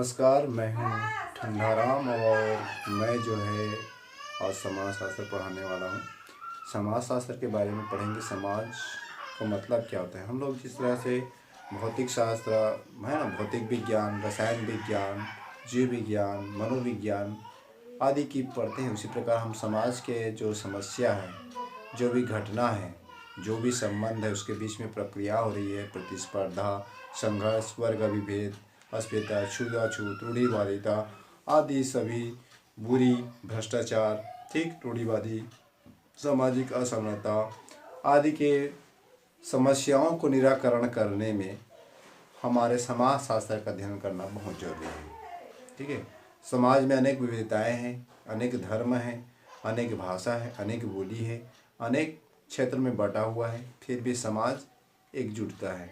नमस्कार, मैं हूँ ठंडाराम और मैं जो है आज समाज शास्त्र पढ़ाने वाला हूँ। समाज शास्त्र के बारे में पढ़ेंगे। समाज का मतलब क्या होता है। हम लोग जिस तरह से भौतिक शास्त्र है ना, भौतिक विज्ञान, रसायन विज्ञान, जीव विज्ञान, मनोविज्ञान आदि की पढ़ते हैं, उसी प्रकार हम समाज के जो समस्या है, जो भी घटना है, जो भी संबंध है, उसके बीच में प्रक्रिया हो रही है, प्रतिस्पर्धा, संघर्ष, वर्ग विभेद, अस्पृश्यता, छूताछूत, रूढ़िवादिता आदि सभी बुरी, भ्रष्टाचार, ठीक, रूढ़िवादी, सामाजिक असमानता आदि के समस्याओं को निराकरण करने में हमारे समाज शास्त्र का अध्ययन करना बहुत जरूरी है। ठीक है। समाज में अनेक विविधताएं हैं, अनेक धर्म हैं, अनेक भाषा है, अनेक बोली है, अनेक क्षेत्र में बटा हुआ है, फिर भी समाज एकजुटता है।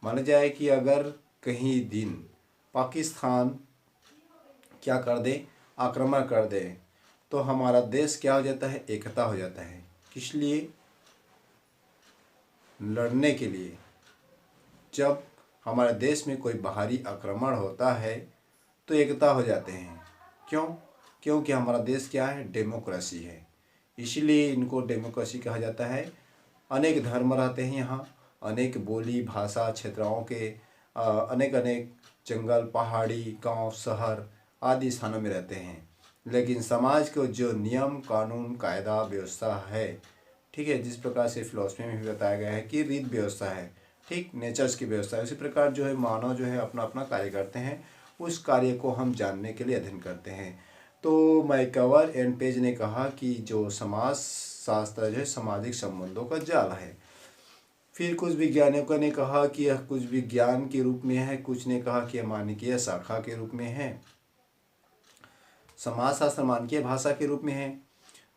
माना जाए कि अगर कहीं दिन पाकिस्तान क्या कर दे, आक्रमण कर दे, तो हमारा देश क्या हो जाता है, एकता हो जाता है। किस लिए? लड़ने के लिए। जब हमारे देश में कोई बाहरी आक्रमण होता है तो एकता हो जाते हैं। क्यों? क्योंकि हमारा देश क्या है, डेमोक्रेसी है, इसीलिए इनको डेमोक्रेसी कहा जाता है। अनेक धर्म रहते हैं यहाँ, अनेक बोली, भाषा, क्षेत्रों के अनेक अनेक जंगल, पहाड़ी, गांव, शहर आदि स्थानों में रहते हैं। लेकिन समाज को जो नियम, कानून, कायदा, व्यवस्था है, ठीक है, जिस प्रकार से फिलॉसफी में भी बताया गया है कि रीत व्यवस्था है, ठीक, नेचर्स की व्यवस्था है, उसी प्रकार जो है मानव जो है अपना अपना कार्य करते हैं। उस कार्य को हम जानने के लिए अध्ययन करते हैं। तो मैकवर एंड पेज ने कहा कि जो समाज शास्त्र जो है सामाजिक संबंधों का जाल है। फिर कुछ वैज्ञानिकों ने कहा कि यह कुछ विज्ञान के रूप में है, कुछ ने कहा कि यह मानकीय शाखा के रूप में है, समाज शास्त्र मानकीय भाषा के रूप में है।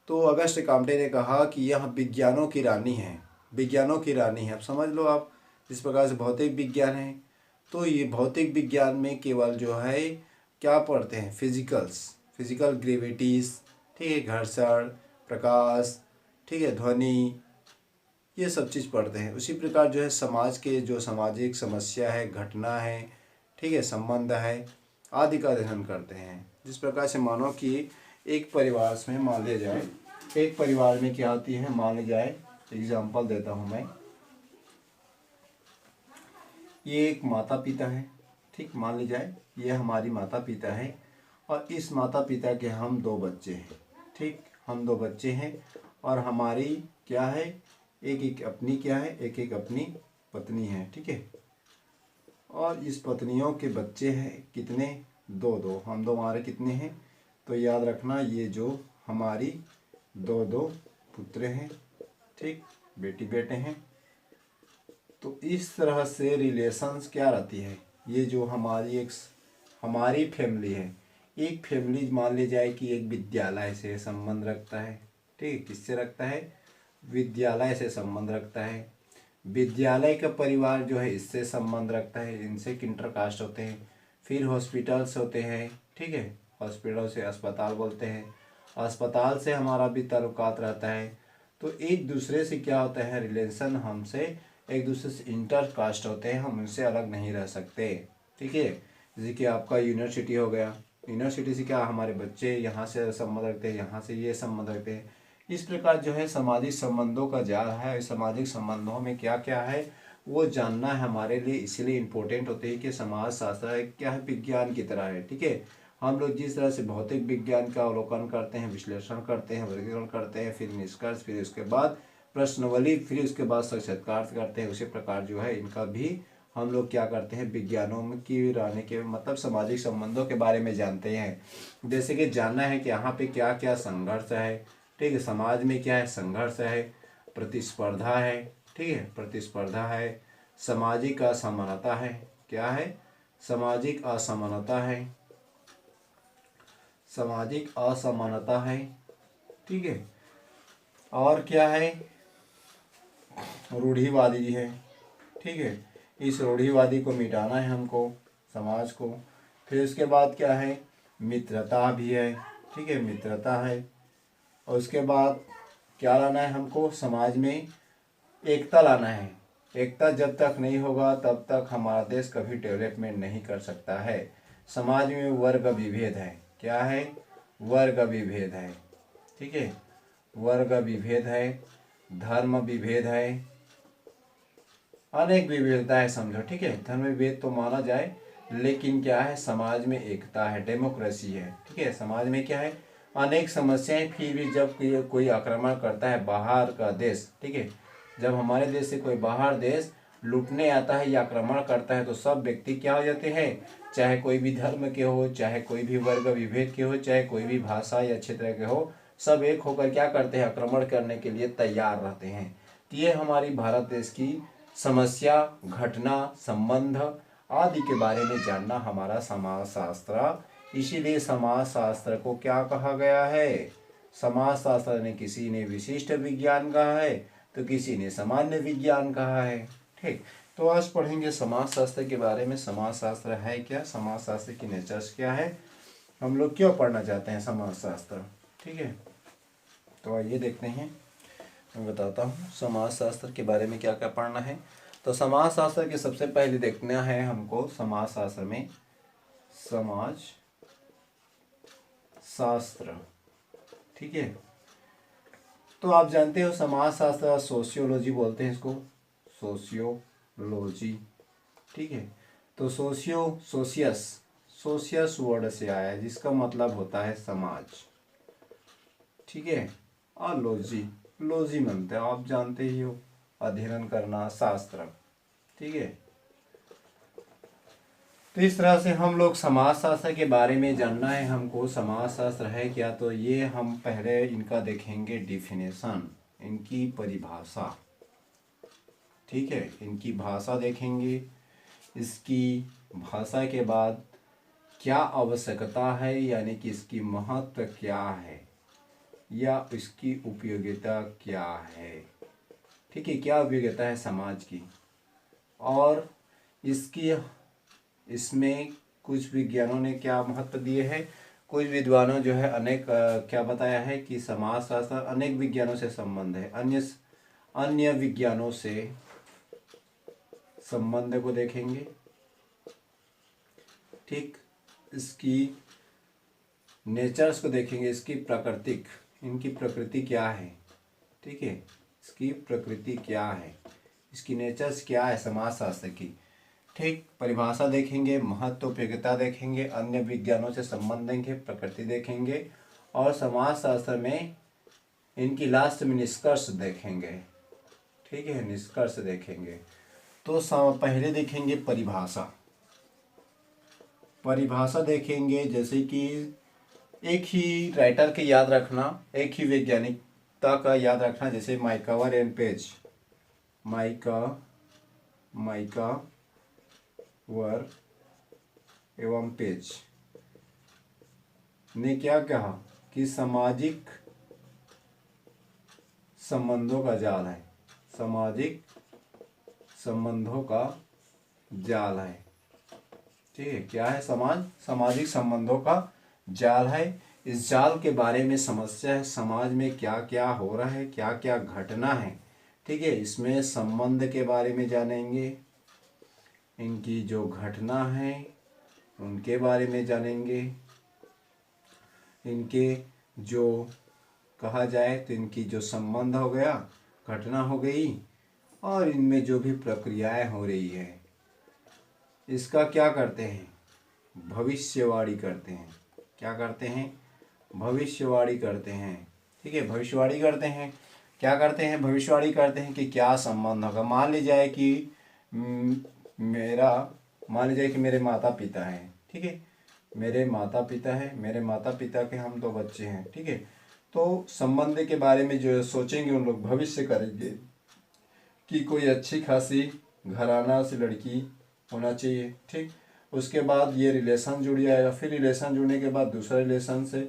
तो अगस्ट काम्टे ने कहा कि यह विज्ञानों की रानी है, विज्ञानों की रानी है। अब समझ लो आप, जिस प्रकार से भौतिक विज्ञान है, तो ये भौतिक विज्ञान में केवल जो है क्या पढ़ते हैं, फिजिकल ग्रेविटीज, ठीक है, घर्षण, प्रकाश, ठीक है, ध्वनि, ये सब चीज़ पढ़ते हैं। उसी प्रकार जो है समाज के जो सामाजिक समस्या है, घटना है, ठीक है, संबंध है आदि का अध्ययन करते हैं। जिस प्रकार से मानो कि एक परिवार में मान लिया जाए, एक परिवार में क्या होती है, मान लिया जाए, एग्जाम्पल देता हूँ मैं, ये एक माता पिता है, ठीक, मान ली जाए ये हमारी माता पिता है और इस माता पिता के हम दो बच्चे हैं, ठीक, हम दो बच्चे हैं और हमारी क्या है, एक एक अपनी क्या है, एक एक अपनी पत्नी है, ठीक है, और इस पत्नियों के बच्चे हैं कितने, दो दो, हम दो हमारे कितने हैं, तो याद रखना ये जो हमारी दो दो पुत्र हैं, ठीक, बेटी बेटे हैं। तो इस तरह से रिलेशंस क्या रहती है, ये जो हमारी फैमिली है, एक फैमिली मान ली जाए कि एक विद्यालय से संबंध रखता है, ठीक है, किससे रखता है, विद्यालय से संबंध रखता है। विद्यालय का परिवार जो है इससे संबंध रखता है, इनसे इंटरकास्ट होते हैं। फिर हॉस्पिटल्स होते हैं, ठीक है, हॉस्पिटल से अस्पताल बोलते हैं, अस्पताल से हमारा भी ताल्लुकात रहता है। तो एक दूसरे से क्या होता है, रिलेशन हमसे एक दूसरे से इंटरकास्ट होते हैं, हम उनसे अलग नहीं रह सकते, ठीक है। जैसे कि आपका यूनिवर्सिटी हो गया, यूनिवर्सिटी से क्या हमारे बच्चे यहाँ से संबंध रखते हैं, यहाँ से ये संबंध रखते हैं। इस प्रकार जो है सामाजिक संबंधों का जाल है। सामाजिक संबंधों में क्या क्या है वो जानना है हमारे लिए, इसीलिए इम्पोर्टेंट होते हैं कि समाज शास्त्र क्या है, विज्ञान की तरह है, ठीक है। हम लोग जिस तरह से भौतिक विज्ञान का अवलोकन करते हैं, विश्लेषण करते हैं, वर्गीकरण करते हैं, फिर निष्कर्ष, फिर उसके बाद प्रश्नावली, फिर उसके बाद साक्षात्कार करते हैं, उसी प्रकार जो है इनका भी हम लोग क्या करते हैं, विज्ञानों में की रहने के मतलब सामाजिक संबंधों के बारे में जानते हैं। जैसे कि जानना है कि यहाँ पे क्या क्या संघर्ष है, ठीक है, समाज में क्या है, संघर्ष है, प्रतिस्पर्धा है, ठीक है, प्रतिस्पर्धा है, सामाजिक असमानता है, क्या है, सामाजिक असमानता है, सामाजिक असमानता है, ठीक है, और क्या है, रूढ़िवादी है, ठीक है, इस रूढ़िवादी को मिटाना है हमको, समाज को। फिर उसके बाद क्या है, मित्रता भी है, ठीक है, मित्रता है। और उसके बाद क्या लाना है हमको, समाज में एकता लाना है। एकता जब तक नहीं होगा तब तक हमारा देश कभी डेवलपमेंट नहीं कर सकता है। समाज में वर्ग विभेद है। क्या है? वर्ग विभेद है। ठीक है, वर्ग विभेद है, धर्म विभेद है, अनेक विविधता है समझो। ठीक है, धर्म विभेद तो माना जाए, लेकिन क्या है, समाज में एकता है, डेमोक्रेसी है। ठीक है, समाज में क्या है, अनेक समस्याएं, फिर भी जब कोई आक्रमण करता है बाहर का देश, ठीक है, जब हमारे देश से कोई बाहर देश लूटने आता है या आक्रमण करता है तो सब व्यक्ति क्या हो जाते हैं, चाहे कोई भी धर्म के हो, चाहे कोई भी वर्ग विभेद के हो, चाहे कोई भी भाषा या क्षेत्र के हो, सब एक होकर क्या करते हैं, आक्रमण करने के लिए तैयार रहते हैं। तो ये हमारी भारत देश की समस्या, घटना, संबंध आदि के बारे में जानना हमारा समाजशास्त्र। इसीलिए समाजशास्त्र को क्या कहा गया है? समाजशास्त्र ने किसी ने विशिष्ट विज्ञान कहा है तो किसी ने सामान्य विज्ञान कहा है। ठीक, तो आज पढ़ेंगे समाजशास्त्र के बारे में। समाजशास्त्र है क्या, समाजशास्त्र की नेचर्स क्या है, हम लोग क्यों पढ़ना चाहते हैं समाजशास्त्र। ठीक है, तो आइए देखते हैं, मैं बताता हूँ समाजशास्त्र के बारे में क्या क्या पढ़ना है। तो समाजशास्त्र के सबसे पहले देखना है हमको समाजशास्त्र में समाज शास्त्र। ठीक है, तो आप जानते हो समाजशास्त्र सोशियोलॉजी बोलते हैं इसको, सोशियोलॉजी। ठीक है, तो सोशियस वर्ड से आया है जिसका मतलब होता है समाज। ठीक है, और लॉजी मानते हैं, आप जानते ही हो, अध्ययन करना, शास्त्र। ठीक है, तो इस तरह से हम लोग समाजशास्त्र के बारे में जानना है हमको, समाजशास्त्र है क्या, तो ये हम पहले इनका देखेंगे डिफिनेशन, इनकी परिभाषा। ठीक है, इनकी भाषा देखेंगे, इसकी भाषा के बाद क्या आवश्यकता है, यानी कि इसकी महत्व क्या है या इसकी उपयोगिता क्या है। ठीक है, क्या उपयोगिता है समाज की, और इसमें कुछ विज्ञानों ने क्या महत्व दिए हैं, कुछ विद्वानों जो है अनेक क्या बताया है कि समाजशास्त्र अनेक विज्ञानों से संबंध है, अन्य विज्ञानों से संबंध को देखेंगे। ठीक, इसकी नेचर्स को देखेंगे, इसकी इनकी प्रकृति क्या है। ठीक है, इसकी प्रकृति क्या है, इसकी नेचर्स क्या है समाजशास्त्र की। ठीक, परिभाषा देखेंगे, महत्व उपयोगिता देखेंगे, अन्य विज्ञानों से संबंध देंगे, प्रकृति देखेंगे, और समाजशास्त्र में इनकी लास्ट में निष्कर्ष देखेंगे। ठीक है, निष्कर्ष देखेंगे। तो पहले देखेंगे परिभाषा देखेंगे, जैसे कि एक ही राइटर के याद रखना, एक ही वैज्ञानिकता का याद रखना, जैसे माइकावर एंड पेज, माइकावर एवं पेज ने क्या कहा कि सामाजिक संबंधों का जाल है, सामाजिक संबंधों का जाल है। ठीक है, क्या है, सामाजिक संबंधों का जाल है। इस जाल के बारे में समस्या है, समाज में क्या क्या हो रहा है, क्या क्या घटना है। ठीक है, इसमें संबंध के बारे में जानेंगे, इनकी जो घटना है उनके बारे में जानेंगे, इनके जो कहा जाए तो इनकी जो संबंध हो गया, घटना हो गई, और इनमें जो भी प्रक्रियाएं हो रही है इसका क्या करते हैं, भविष्यवाणी करते हैं। क्या करते हैं, भविष्यवाणी करते हैं। ठीक है, भविष्यवाणी करते हैं, क्या करते हैं, भविष्यवाणी करते हैं कि क्या संबंध होगा। मान लीजिए कि मेरे माता पिता हैं। ठीक है, मेरे माता पिता के हम 2 बच्चे हैं। ठीक है, तो संबंध के बारे में जो सोचेंगे उन लोग भविष्य करेंगे कि कोई अच्छी खासी घराना से लड़की होना चाहिए। ठीक, उसके बाद ये रिलेशन जुड़ जाएगा, फिर रिलेशन जुड़ने के बाद दूसरा रिलेशन से,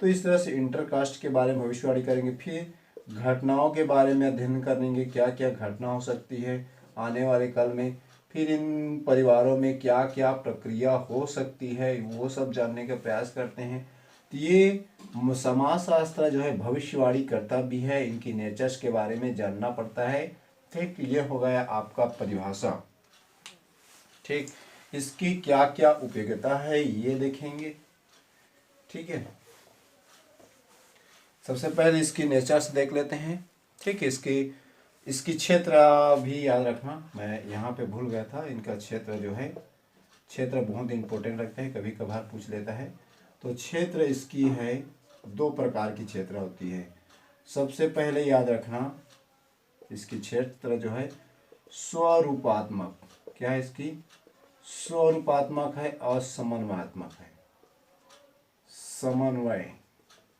तो इस तरह से इंटरकास्ट के बारे में भविष्यवाणी करेंगे। फिर घटनाओं के बारे में अध्ययन करेंगे, क्या क्या घटना हो सकती है आने वाले कल में, फिर इन परिवारों में क्या क्या प्रक्रिया हो सकती है, वो सब जानने का प्रयास करते हैं। तो ये समाजशास्त्र जो है भविष्यवाणी करता भी है, इनकी नेचर्स के बारे में जानना पड़ता है। ठीक, ये हो गया आपका परिभाषा। ठीक, इसकी क्या क्या उपयोगिता है ये देखेंगे। ठीक है, सबसे पहले इसकी नेचर से देख लेते हैं। ठीक है, इसकी क्षेत्र भी याद रखना, मैं यहाँ पे भूल गया था। इनका क्षेत्र जो है, क्षेत्र बहुत इंपॉर्टेंट रखते हैं, कभी कभार पूछ लेता है। तो क्षेत्र इसकी है, दो प्रकार की क्षेत्र होती है। सबसे पहले याद रखना, इसकी क्षेत्र जो है स्वरूपात्मक, क्या है इसकी, स्वरूपात्मक है और समन्वयात्मक है, समन्वय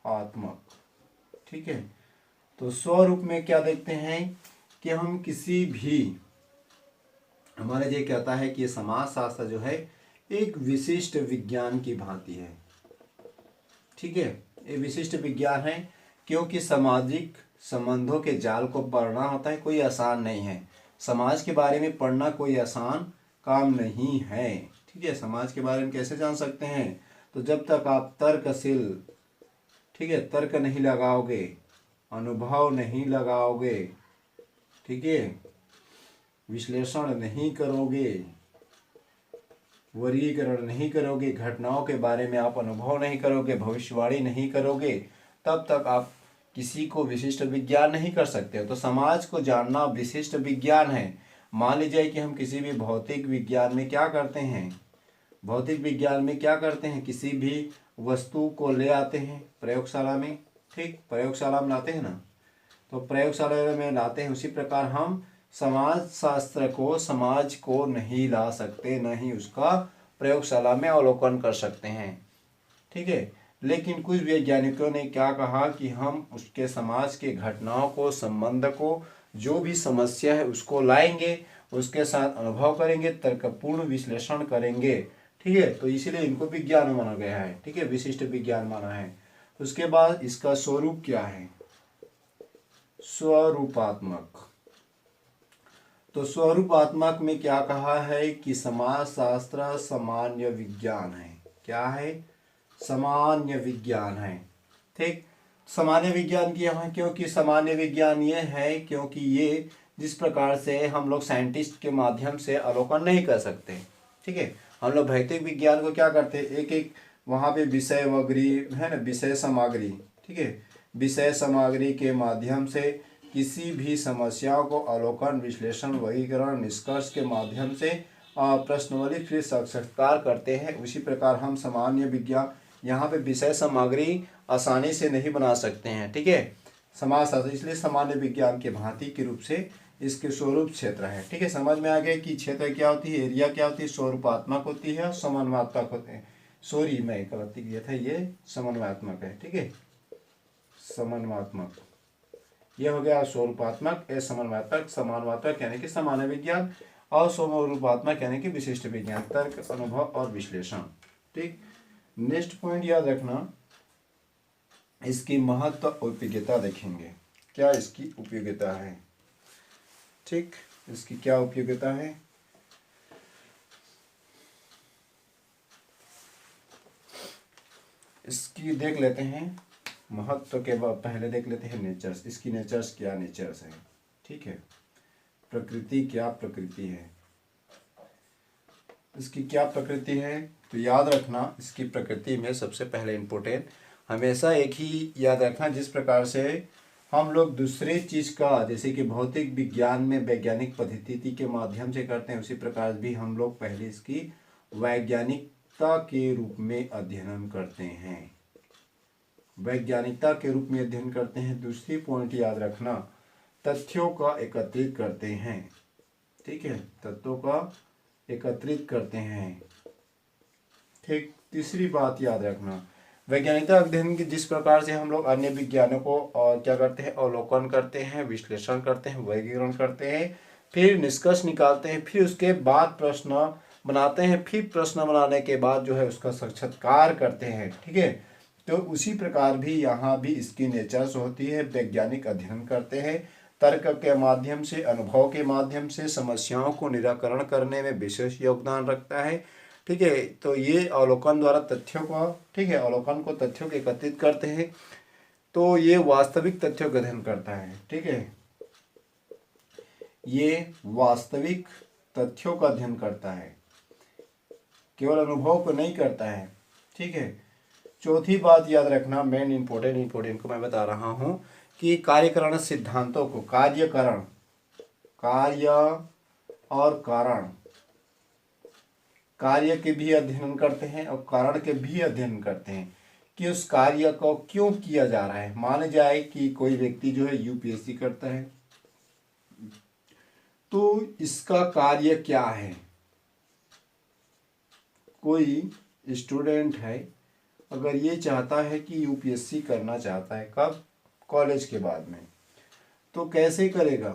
आत्मक। ठीक है, तो स्वरूप में क्या देखते हैं कि हम किसी भी, हमारे ये कहता है कि ये समाज शास्त्र जो है एक विशिष्ट विज्ञान की भांति है। ठीक है, ये विशिष्ट विज्ञान है क्योंकि सामाजिक संबंधों के जाल को पढ़ना होता है, कोई आसान नहीं है। समाज के बारे में पढ़ना कोई आसान काम नहीं है। ठीक है, समाज के बारे में कैसे जान सकते हैं, तो जब तक आप तर्कशील, ठीक है, तर्क नहीं लगाओगे, अनुभव नहीं लगाओगे, ठीक है, विश्लेषण नहीं करोगे, वर्गीकरण नहीं करोगे, घटनाओं के बारे में आप अनुभव नहीं करोगे, भविष्यवाणी नहीं करोगे, तब तक आप किसी को विशिष्ट विज्ञान नहीं कर सकते हो। तो समाज को जानना विशिष्ट विज्ञान है। मान लीजिए कि हम किसी भी भौतिक विज्ञान में क्या करते हैं, भौतिक विज्ञान में क्या करते हैं, किसी भी वस्तु को ले आते हैं प्रयोगशाला में। ठीक, प्रयोगशाला में लाते हैं ना, तो प्रयोगशाला में लाते हैं, उसी प्रकार हम समाज शास्त्र को, समाज को नहीं ला सकते, न ही उसका प्रयोगशाला में अवलोकन कर सकते हैं। ठीक है, लेकिन कुछ वैज्ञानिकों ने क्या कहा कि हम उसके समाज के घटनाओं को, संबंध को, जो भी समस्या है उसको लाएंगे, उसके साथ अनुभव करेंगे, तर्कपूर्ण विश्लेषण करेंगे। ठीक है, तो इसीलिए इनको विज्ञान माना गया है। ठीक है, विशिष्ट विज्ञान माना है। उसके बाद इसका स्वरूप क्या है, स्वरूपात्मक। तो स्वरूपात्मक में क्या कहा है कि समाजशास्त्र सामान्य विज्ञान है। क्या है, सामान्य विज्ञान है। ठीक, सामान्य विज्ञान की यहाँ, क्योंकि सामान्य विज्ञान ये है क्योंकि ये जिस प्रकार से हम लोग साइंटिस्ट के माध्यम से अवलोकन नहीं कर सकते। ठीक है, हम लोग भौतिक विज्ञान को क्या करते हैं, एक एक वहाँ पे विषय वगैरह है ना, विषय सामग्री, ठीक है, विषय सामग्री के माध्यम से किसी भी समस्याओं को अवलोकन, विश्लेषण, वर्गीकरण, निष्कर्ष के माध्यम से प्रश्नावली फिर साक्षात्कार करते हैं। उसी प्रकार हम सामान्य विज्ञान, यहाँ पे विषय सामग्री आसानी से नहीं बना सकते हैं। ठीक है, समाजशास्त्र, इसलिए सामान्य विज्ञान के भांति के रूप से इसके स्वरूप क्षेत्र है। ठीक है, समझ में आ गया कि क्षेत्र क्या होती है, एरिया क्या होती है, स्वरूपात्मक होती है और समन्वयात्मक होते हैं। सॉरी, मैं गलती किया था, ये समन्वयात्मक है। ठीक है, समन्वयात्मक, यह हो गया स्वरूपात्मक, समन्वयात्मक, समानवात्मक यानी कि सामान्य विज्ञान, और स्वरूपात्मक यानी कि विशिष्ट विज्ञान, तर्क, अनुभव और विश्लेषण। ठीक, नेक्स्ट पॉइंट याद रखना, इसकी महत्व उपयोगिता देखेंगे, क्या इसकी उपयोगिता है। ठीक, इसकी क्या उपयोगिता है, इसकी देख लेते हैं। महत्व के बाद पहले देख लेते हैं नेचर्स, इसकी नेचर्स क्या नेचर्स है। ठीक है, प्रकृति क्या प्रकृति है, इसकी क्या प्रकृति है। तो याद रखना, इसकी प्रकृति में सबसे पहले इम्पोर्टेंट हमेशा एक ही याद रखना, जिस प्रकार से हम लोग दूसरे चीज़ का, जैसे कि भौतिक विज्ञान में वैज्ञानिक पद्धति के माध्यम से करते हैं, उसी प्रकार भी हम लोग पहले इसकी वैज्ञानिकता के रूप में अध्ययन करते हैं, वैज्ञानिकता के रूप में अध्ययन करते हैं। दूसरी पॉइंट याद रखना, तथ्यों का एकत्रित करते हैं। ठीक है, तथ्यों का एकत्रित करते हैं। ठीक, तीसरी बात याद रखना, वैज्ञानिकता अध्ययन की जिस प्रकार से हम लोग अन्य विज्ञानों को और क्या करते हैं, अवलोकन करते हैं, विश्लेषण करते हैं, वर्गीकरण करते हैं, फिर निष्कर्ष निकालते हैं, फिर उसके बाद प्रश्न बनाते हैं, फिर प्रश्न बनाने के बाद जो है उसका साक्षात्कार करते हैं। ठीक है, तो उसी प्रकार भी यहाँ भी इसकी नेचर्स होती है, वैज्ञानिक अध्ययन करते हैं, तर्क के माध्यम से, अनुभव के माध्यम से समस्याओं को निराकरण करने में विशेष योगदान रखता है। ठीक है, तो ये अवलोकन द्वारा तथ्यों का, ठीक है, अवलोकन को तथ्यों को एकत्रित करते हैं, तो ये वास्तविक तथ्यों का अध्ययन करता है। ठीक है, ये वास्तविक तथ्यों का अध्ययन करता है। केवल अनुभव को नहीं करता है। ठीक है। चौथी बात याद रखना, मेन इम्पोर्टेंट को मैं बता रहा हूँ कि कार्यकरण सिद्धांतों को, कार्यकरण, कार्य और कारण, कार्य के भी अध्ययन करते हैं और कारण के भी अध्ययन करते हैं कि उस कार्य को क्यों किया जा रहा है। मान जाए कि कोई व्यक्ति जो है यूपीएससी करता है, तो इसका कार्य क्या है। कोई स्टूडेंट है, अगर ये चाहता है कि यूपीएससी करना चाहता है, कब, कॉलेज के बाद में, तो कैसे करेगा।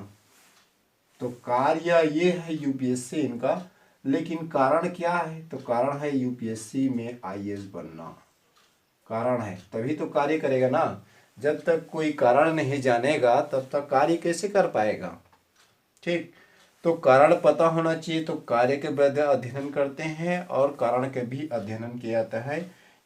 तो कार्य ये है यूपीएससी इनका, लेकिन कारण क्या है, तो कारण है यूपीएससी में आईएएस बनना। कारण है तभी तो कार्य करेगा ना। जब तक कोई कारण नहीं जानेगा तब तक कार्य कैसे कर पाएगा। ठीक, तो कारण पता होना चाहिए, तो कार्य के बाद अध्ययन करते हैं और कारण के भी अध्ययन किया जाता है।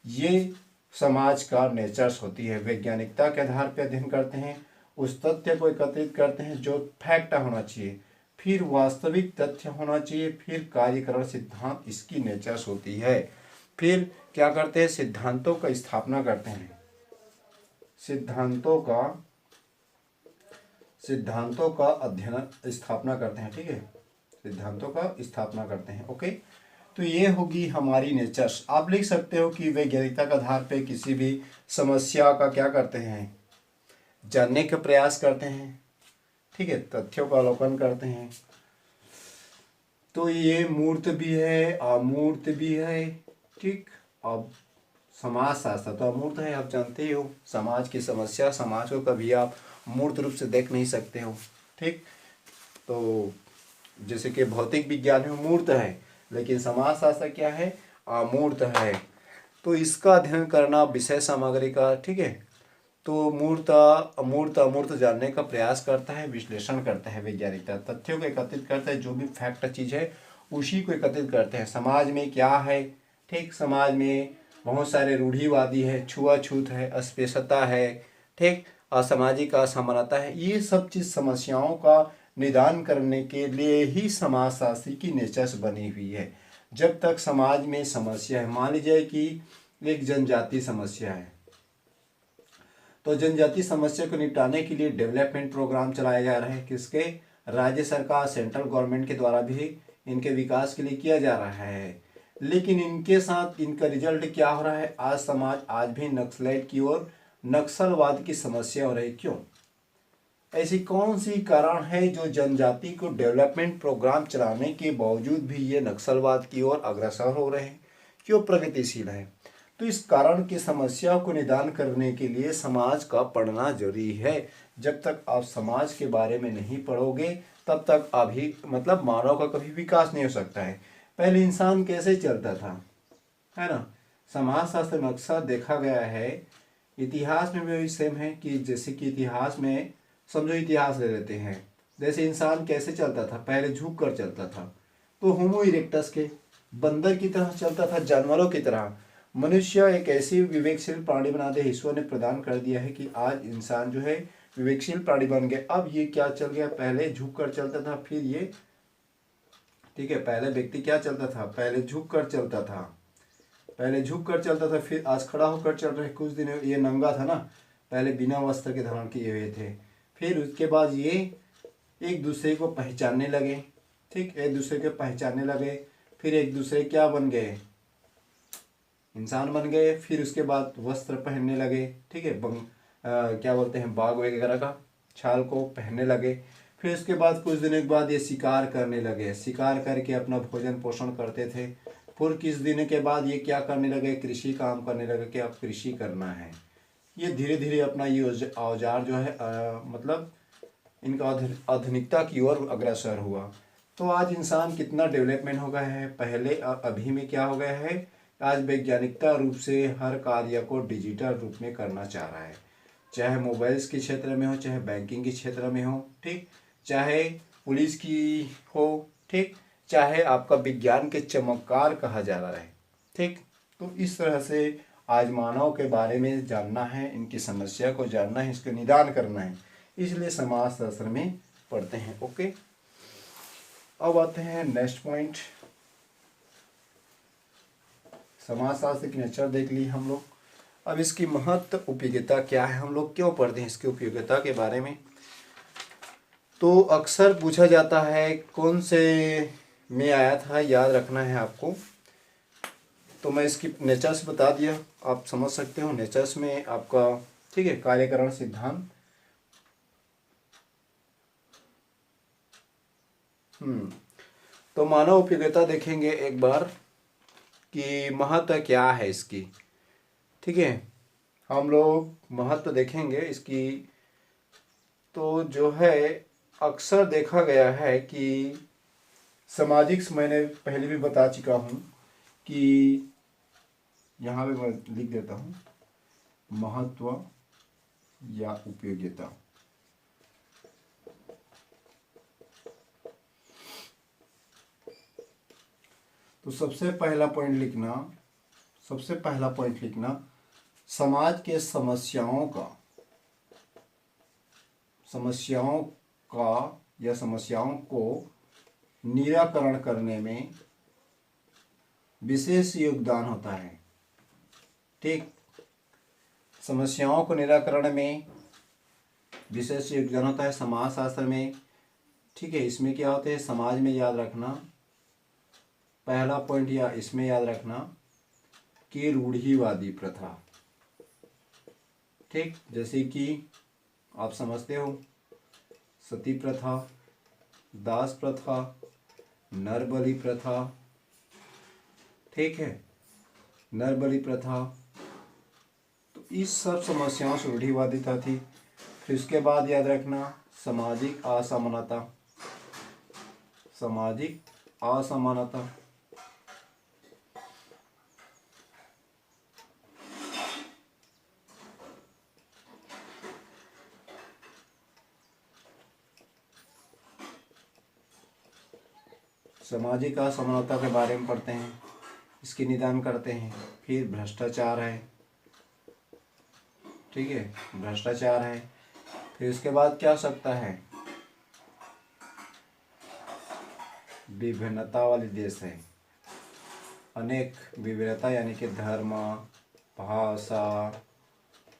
ये समाज का नेचर्स होती है। वैज्ञानिकता के आधार पर अध्ययन करते हैं, उस तथ्य को एकत्रित करते हैं जो फैक्ट होना चाहिए, फिर वास्तविक तथ्य होना चाहिए, फिर कार्यकरण सिद्धांत, इसकी नेचर्स होती है। फिर क्या करते हैं, सिद्धांतों का स्थापना करते हैं, सिद्धांतों का अध्ययन स्थापना करते हैं। ठीक है, सिद्धांतों का स्थापना करते हैं। ओके, तो ये होगी हमारी नेचर्स। आप लिख सकते हो कि वैज्ञानिकता के आधार पे किसी भी समस्या का क्या करते हैं, जानने का प्रयास करते हैं। ठीक है, तथ्यों का अवलोकन करते हैं। तो ये मूर्त भी है, अमूर्त भी है। ठीक, अब समाज शास्त्र तो अमूर्त है, आप जानते ही हो। समाज की समस्या, समाज को कभी आप मूर्त रूप से देख नहीं सकते हो। ठीक, तो जैसे कि भौतिक विज्ञान में मूर्त है, लेकिन समाज शास्त्र क्या है, अमूर्त है। तो इसका अध्ययन करना विषय सामग्री का, ठीक है, तो मूर्त अमूर्त अमूर्त जानने का प्रयास करता है, विश्लेषण करता है। वैज्ञानिकता तथ्यों को एकत्रित करता है, जो भी फैक्ट चीज़ है उसी को एकत्रित करते हैं। समाज में क्या है, ठीक, समाज में बहुत सारे रूढ़िवादी है, छुआछूत है, अस्पृश्यता है, ठीक, असामाजिक असमानता है। ये सब चीज़ समस्याओं का निदान करने के लिए ही समाजशास्त्री की नेचर्स बनी हुई है। जब तक समाज में समस्या है, मान लीजिए कि एक जनजाति समस्या है, तो जनजाति समस्या को निपटाने के लिए डेवलपमेंट प्रोग्राम चलाए जा रहे हैं। किसके, राज्य सरकार, सेंट्रल गवर्नमेंट के द्वारा भी इनके विकास के लिए किया जा रहा है। लेकिन इनके साथ इनका रिजल्ट क्या हो रहा है, आज समाज आज भी नक्सलाइट की ओर, नक्सलवाद की समस्या हो रही। क्यों, ऐसी कौन सी कारण है जो जनजाति को डेवलपमेंट प्रोग्राम चलाने के बावजूद भी ये नक्सलवाद की ओर अग्रसर हो रहे हैं, क्यों प्रगतिशील है। तो इस कारण की समस्या को निदान करने के लिए समाज का पढ़ना जरूरी है। जब तक आप समाज के बारे में नहीं पढ़ोगे तब तक अभी मतलब मानव का कभी विकास नहीं हो सकता है। पहले इंसान कैसे चलता था, है ना। समाज शास्त्र में अक्सर देखा गया है, इतिहास में भी सेम है कि जैसे कि इतिहास में समझो, इतिहास ले लेते हैं, जैसे इंसान कैसे चलता था, पहले झुक कर चलता था, तो होमो इरेक्टस के बंदर की तरह चलता था, जानवरों की तरह। मनुष्य एक ऐसी विवेकशील प्राणी बना दे, ईश्वर ने प्रदान कर दिया है कि आज इंसान जो है विवेकशील प्राणी बन गया। अब ये क्या चल गया, पहले झुक कर चलता था, फिर ये, ठीक है, पहले व्यक्ति क्या चलता था, पहले झुक कर चलता था, फिर आज खड़ा होकर चल रहे। कुछ दिन ये नंगा था ना, पहले बिना वस्त्र के धारण किए हुए थे, फिर उसके बाद ये एक दूसरे को पहचानने लगे। ठीक, एक दूसरे को पहचानने लगे, फिर एक दूसरे क्या बन गए, इंसान बन गए। फिर उसके बाद वस्त्र पहनने लगे, ठीक है, क्या बोलते हैं, बाघ वगैरह का छाल को पहनने लगे। फिर उसके बाद कुछ दिनों के बाद ये शिकार करने लगे, शिकार करके अपना भोजन पोषण करते थे। फिर कुछ दिनों के बाद ये क्या करने लगे, कृषि काम करने लगे कि अब कृषि करना है। ये धीरे धीरे अपना ये औजार जो है मतलब इनका आधुनिकता की ओर अग्रसर हुआ। तो आज इंसान कितना डेवलपमेंट हो गया है, पहले अभी में क्या हो गया है, आज वैज्ञानिकता रूप से हर कार्य को डिजिटल रूप में करना चाह रहा है। चाहे मोबाइल्स के क्षेत्र में हो, चाहे बैंकिंग के क्षेत्र में हो, ठीक, चाहे पुलिस की हो, ठीक, चाहे आपका विज्ञान के चमत्कार कहा जा रहा है। ठीक, तो इस तरह से आज मानव के बारे में जानना है, इनकी समस्या को जानना है, इसका निदान करना है, इसलिए समाज शास्त्र में पढ़ते हैं। ओके, अब आते हैं नेक्स्ट पॉइंट। समाजशास्त्र की नेचर देख ली हम लोग। अब इसकी महत्व उपयोगिता क्या है, हम लोग क्यों पढ़ते हैं इसकी उपयोगिता के बारे में। तो अक्सर पूछा जाता है कौन से में आया था, याद रखना है आपको। तो मैं इसकी नेचर्स बता दिया, आप समझ सकते हो नेचर्स में आपका, ठीक है, कार्यकरण सिद्धांत। तो मानव उपयोगिता देखेंगे एक बार कि महत्व क्या है इसकी, ठीक है। हम लोग महत्व देखेंगे इसकी। तो जो है अक्सर देखा गया है कि सामाजिक, मैंने पहले भी बता चुका हूँ कि यहाँ पे मैं लिख देता हूँ महत्व या उपयोगिता। तो सबसे पहला पॉइंट लिखना समाज के समस्याओं को निराकरण करने में विशेष योगदान होता है। ठीक, समस्याओं को निराकरण में विशेष योगदान होता है समाजशास्त्र में। ठीक है, इसमें क्या होते हैं समाज में, याद रखना पहला पॉइंट, या इसमें याद रखना कि रूढ़िवादी प्रथा। ठीक, जैसे कि आप समझते हो सती प्रथा, दास प्रथा, नरबलि प्रथा, ठीक है, नरबलि प्रथा। तो इस सब समस्याओं से रूढ़िवादिता थी। फिर उसके बाद याद रखना सामाजिक असमानता, सामाजिक असमानता के बारे में पढ़ते हैं, इसकी निदान करते हैं। फिर भ्रष्टाचार है, ठीक है, भ्रष्टाचार है। फिर उसके बाद क्या हो सकता है, विभिन्नता वाले देश है, अनेक विविधता यानी कि धर्म, भाषा,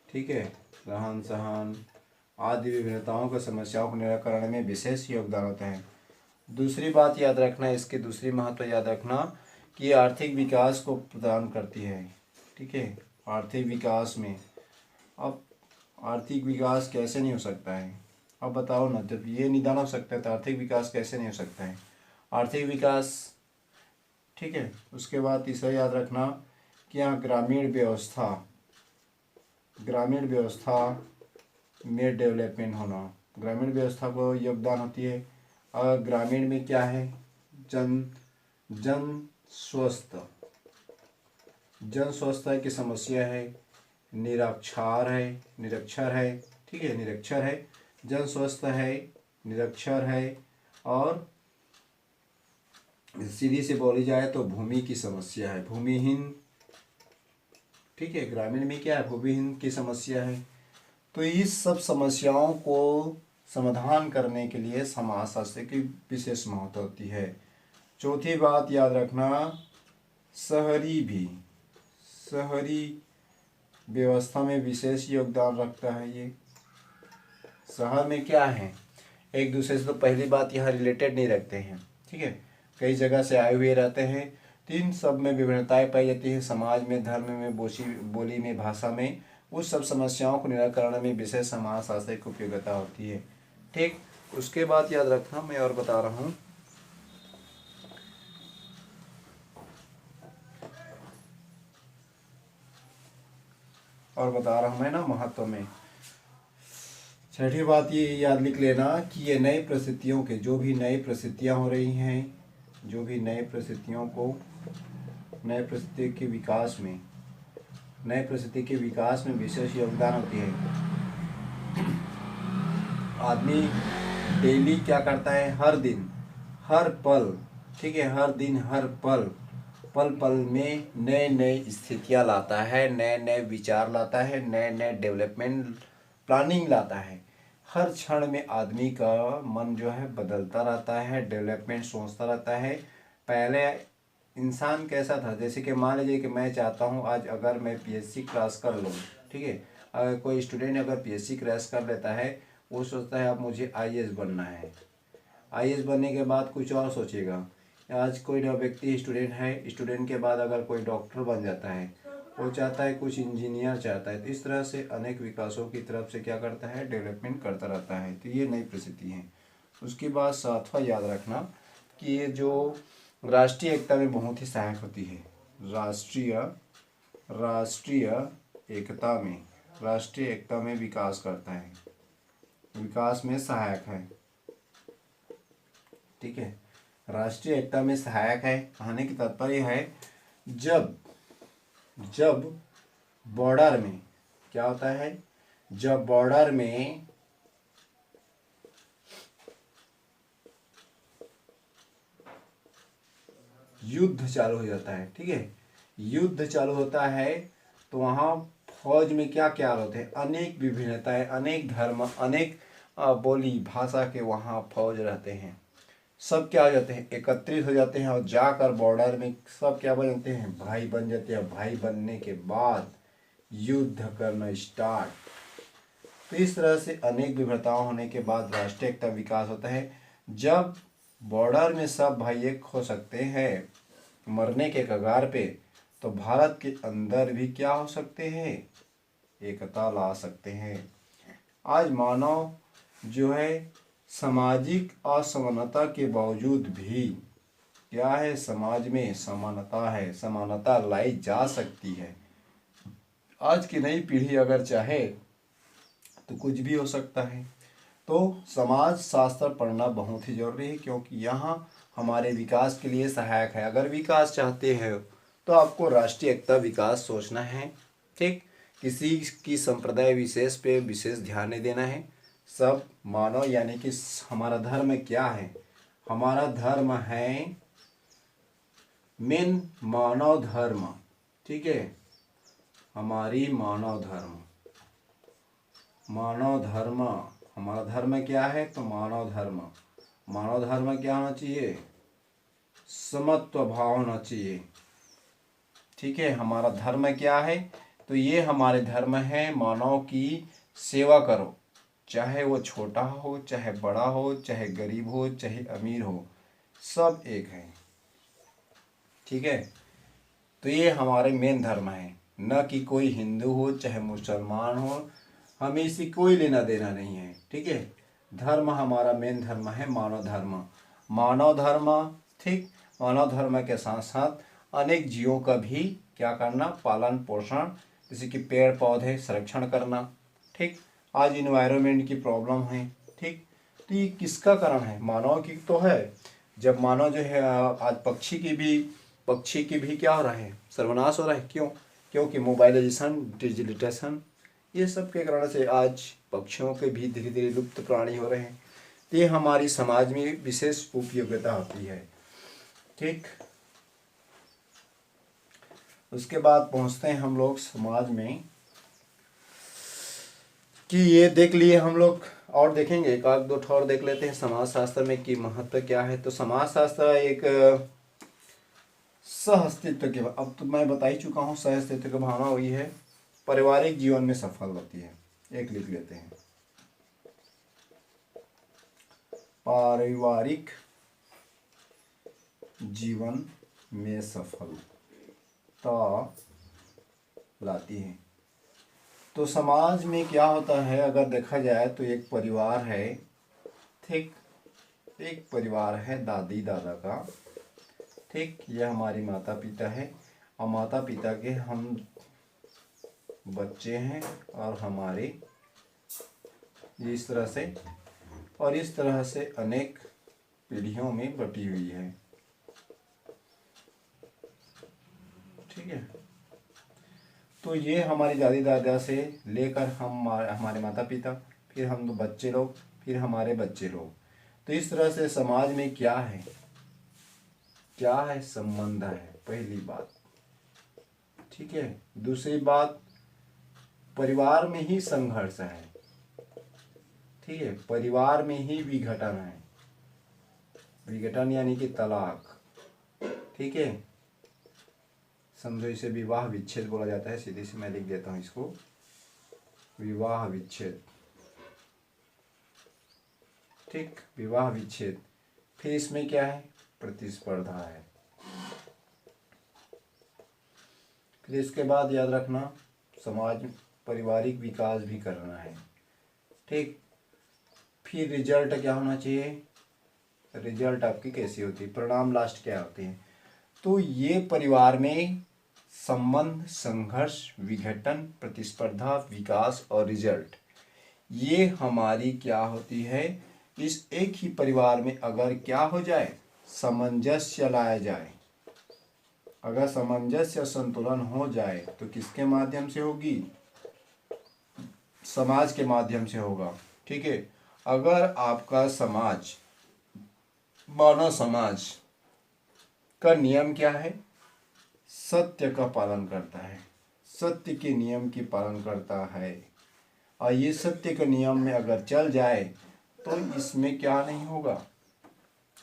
ठीक है, रहन सहन आदि विभिन्नताओं की समस्याओं के निराकरण में विशेष योगदान होता है। दूसरी बात याद रखना, इसके दूसरी महत्व याद रखना कि आर्थिक विकास को प्रदान करती है। ठीक है, आर्थिक विकास में, अब आर्थिक विकास कैसे नहीं हो सकता है, अब बताओ ना, जब ये निदान हो सकता है तो आर्थिक विकास कैसे नहीं हो सकता है, आर्थिक विकास। ठीक है, उसके बाद तीसरा याद रखना कि यहाँ ग्रामीण व्यवस्था में डेवलपमेंट होना, ग्रामीण व्यवस्था को योगदान होती है। और ग्रामीण में क्या है, जन स्वस्थता की समस्या है, निरक्षर है, ठीक है, निरक्षर है, जन स्वस्थ है, निरक्षर है। और सीधी से बोली जाए तो भूमि की समस्या है, भूमिहीन। ठीक है, ग्रामीण में क्या है, भूमिहीन की समस्या है। तो इस सब समस्याओं को समाधान करने के लिए समाजशास्त्र की विशेष महत्व होती है। चौथी बात याद रखना, शहरी व्यवस्था में विशेष योगदान रखता है। ये शहर में क्या है, एक दूसरे से तो पहली बात यहाँ रिलेटेड नहीं रखते हैं, ठीक है, कई जगह से आए हुए रहते हैं। तो इन सब में विभिन्नताएं पाई जाती है, समाज में, धर्म में, बोली में, भाषा में। उस सब समस्याओं को निराकरण में विशेष समाजशास्त्र की उपयोगिता होती है। ठीक, उसके बाद याद रखना, मैं और बता रहा हूँ, मैं ना महत्व में। छठी बात ये याद लिख लेना कि ये नई परिस्थितियों के, जो भी नई परिस्थितियाँ हो रही हैं, जो भी नई परिस्थिति के विकास में विशेष योगदान होती है। आदमी डेली क्या करता है, हर दिन, हर पल, ठीक है, हर दिन, हर पल में नए नए स्थितियाँ लाता है, नए नए विचार लाता है, नए नए डेवलपमेंट प्लानिंग लाता है। हर क्षण में आदमी का मन जो है बदलता रहता है, डेवलपमेंट सोचता रहता है। पहले इंसान कैसा था, जैसे कि मान लीजिए कि मैं चाहता हूँ आज अगर मैं पीएससी क्रैश कर लूँ, ठीक है, अगर कोई स्टूडेंट अगर पीएससी क्रैश कर लेता है, वो सोचता है अब मुझे आईएएस बनना है। आईएएस बनने के बाद कुछ और सोचेगा। आज कोई व्यक्ति स्टूडेंट है, स्टूडेंट के बाद अगर कोई डॉक्टर बन जाता है, वो चाहता है कुछ इंजीनियर चाहता है। तो इस तरह से अनेक विकासों की तरफ से क्या करता है, डेवलपमेंट करता रहता है। तो ये नई परिस्थिति है। उसके बाद सातवां याद रखना कि ये जो राष्ट्रीय एकता में बहुत ही सहायक होती है। राष्ट्रीय एकता में विकास करता है, विकास में सहायक है। ठीक है, राष्ट्रीय एकता में सहायक है। कहने की तात्पर्य है जब बॉर्डर में क्या होता है, जब बॉर्डर में युद्ध चालू हो जाता है, ठीक है, युद्ध चालू होता है, तो वहाँ फौज में क्या क्या होते हैं, अनेक विभिन्नताएं, अनेक धर्म, अनेक बोली भाषा के वहाँ फौज रहते हैं। सब क्या हो जाते हैं, एकत्रित हो जाते हैं और जाकर बॉर्डर में सब क्या बन जाते हैं, भाई बन जाते हैं। भाई बनने के बाद युद्ध करना स्टार्ट। तो इस तरह से अनेक विभिन्नताओं होने के बाद राष्ट्रीय एकता विकास होता है। जब बॉर्डर में सब भाई एक हो सकते हैं मरने के कगार पे, तो भारत के अंदर भी क्या हो सकते हैं, एकता ला सकते हैं। आज मानव जो है सामाजिक असमानता के बावजूद भी क्या है, समाज में समानता है, समानता लाई जा सकती है। आज की नई पीढ़ी अगर चाहे तो कुछ भी हो सकता है। तो समाज शास्त्र पढ़ना बहुत ही जरूरी है, क्योंकि यहाँ हमारे विकास के लिए सहायक है। अगर विकास चाहते हैं तो आपको राष्ट्रीय एकता विकास सोचना है, ठीक, किसी की संप्रदाय विशेष पे विशेष ध्यान नहीं देना है। सब मानव यानी कि हमारा धर्म क्या है, हमारा धर्म है मेन मानव धर्म, ठीक है, हमारी मानव धर्म हमारा धर्म क्या है, तो मानव धर्म क्या होना चाहिए, समत्व भाव होना चाहिए। ठीक है, हमारा धर्म क्या है, तो ये हमारे धर्म है, मानव की सेवा करो, चाहे वो छोटा हो, चाहे बड़ा हो, चाहे गरीब हो, चाहे अमीर हो, सब एक है। ठीक है, तो ये हमारे मेन धर्म है, न कि कोई हिंदू हो चाहे मुसलमान हो, हमें इसी कोई लेना देना नहीं है। ठीक है, धर्म हमारा मेन धर्म है मानव धर्म। ठीक, मानव धर्म के साथ साथ अनेक जीवों का भी क्या करना, पालन पोषण, जैसे कि पेड़ पौधे संरक्षण करना। ठीक, आज इन्वायरमेंट की प्रॉब्लम है, ठीक, तो ये किसका कारण है, मानव की तो है। जब मानव जो है आज पक्षी की भी क्या हो रहा है, सर्वनाश हो रहा है। क्यों? क्योंकि मोबाइलाइजेशन, डिजिटलाइजेशन, ये सब के कारण से आज पक्षियों के भी धीरे धीरे लुप्त प्राणी हो रहे हैं। तो ये हमारी समाज में विशेष उपयोगिता होती है। ठीक, उसके बाद पहुंचते हैं हम लोग समाज में, कि ये देख लिए हम लोग, और देखेंगे एक आध दो और देख लेते हैं समाज शास्त्र में कि महत्व क्या है। तो समाज शास्त्र एक सहअस्तित्व के, अब तो मैं बता ही चुका हूँ, सहअस्तित्व की भावना हुई है, पारिवारिक जीवन में सफल होती है। एक लिख लेते हैं, पारिवारिक जीवन में सफलता लाती है। तो समाज में क्या होता है, अगर देखा जाए तो एक परिवार है, ठीक, एक परिवार है दादी दादा का, ठीक, ये हमारी माता पिता है, और माता पिता के हम बच्चे हैं, और हमारे इस तरह से, और इस तरह से अनेक पीढ़ियों में बटी हुई है। ठीक है, तो ये हमारी दादी दादा से लेकर हम हमारे माता पिता, फिर हम बच्चे लोग, फिर हमारे बच्चे लोग। तो इस तरह से समाज में क्या है, संबंध है, पहली बात। ठीक है, दूसरी बात, परिवार में ही संघर्ष है। ठीक है, परिवार में ही विघटन है, विघटन यानी कि तलाक। ठीक है, समझो इसे विवाह विच्छेद बोला जाता है। सीधे से मैं लिख देता हूँ इसको, विवाह विच्छेद। ठीक, विवाह विच्छेद। फिर इसमें क्या है, प्रतिस्पर्धा है। फिर इसके बाद याद रखना समाज पारिवारिक विकास भी करना है। ठीक, फिर रिजल्ट क्या होना चाहिए, रिजल्ट आपकी कैसी होती है, परिणाम लास्ट क्या होते हैं। तो ये परिवार में संबंध, संघर्ष, विघटन, प्रतिस्पर्धा, विकास और रिजल्ट, ये हमारी क्या होती है। इस एक ही परिवार में अगर क्या हो जाए, सामंजस्य लाया जाए, अगर सामंजस्य संतुलन हो जाए तो किसके माध्यम से होगी, समाज के माध्यम से होगा। ठीक है, अगर आपका समाज, मानव समाज का नियम क्या है, सत्य का पालन करता है, सत्य के नियम की पालन करता है, और ये सत्य के नियम में अगर चल जाए तो इसमें क्या नहीं होगा,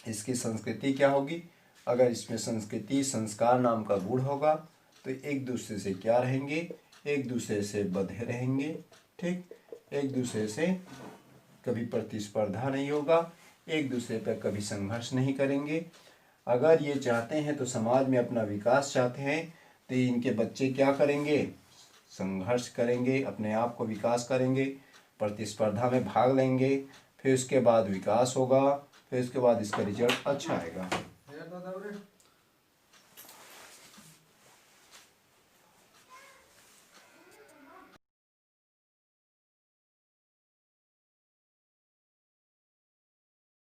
इसकी संस्कृति क्या होगी। अगर इसमें संस्कृति, संस्कार नाम का गुण होगा तो एक दूसरे से क्या रहेंगे, एक दूसरे से बंधे रहेंगे। ठीक, एक दूसरे से कभी प्रतिस्पर्धा नहीं होगा, एक दूसरे पर कभी संघर्ष नहीं करेंगे। अगर ये चाहते हैं तो समाज में अपना विकास चाहते हैं तो इनके बच्चे क्या करेंगे, संघर्ष करेंगे, अपने आप को विकास करेंगे, प्रतिस्पर्धा में भाग लेंगे, फिर उसके बाद विकास होगा, फिर उसके बाद इसका रिजल्ट अच्छा आएगा।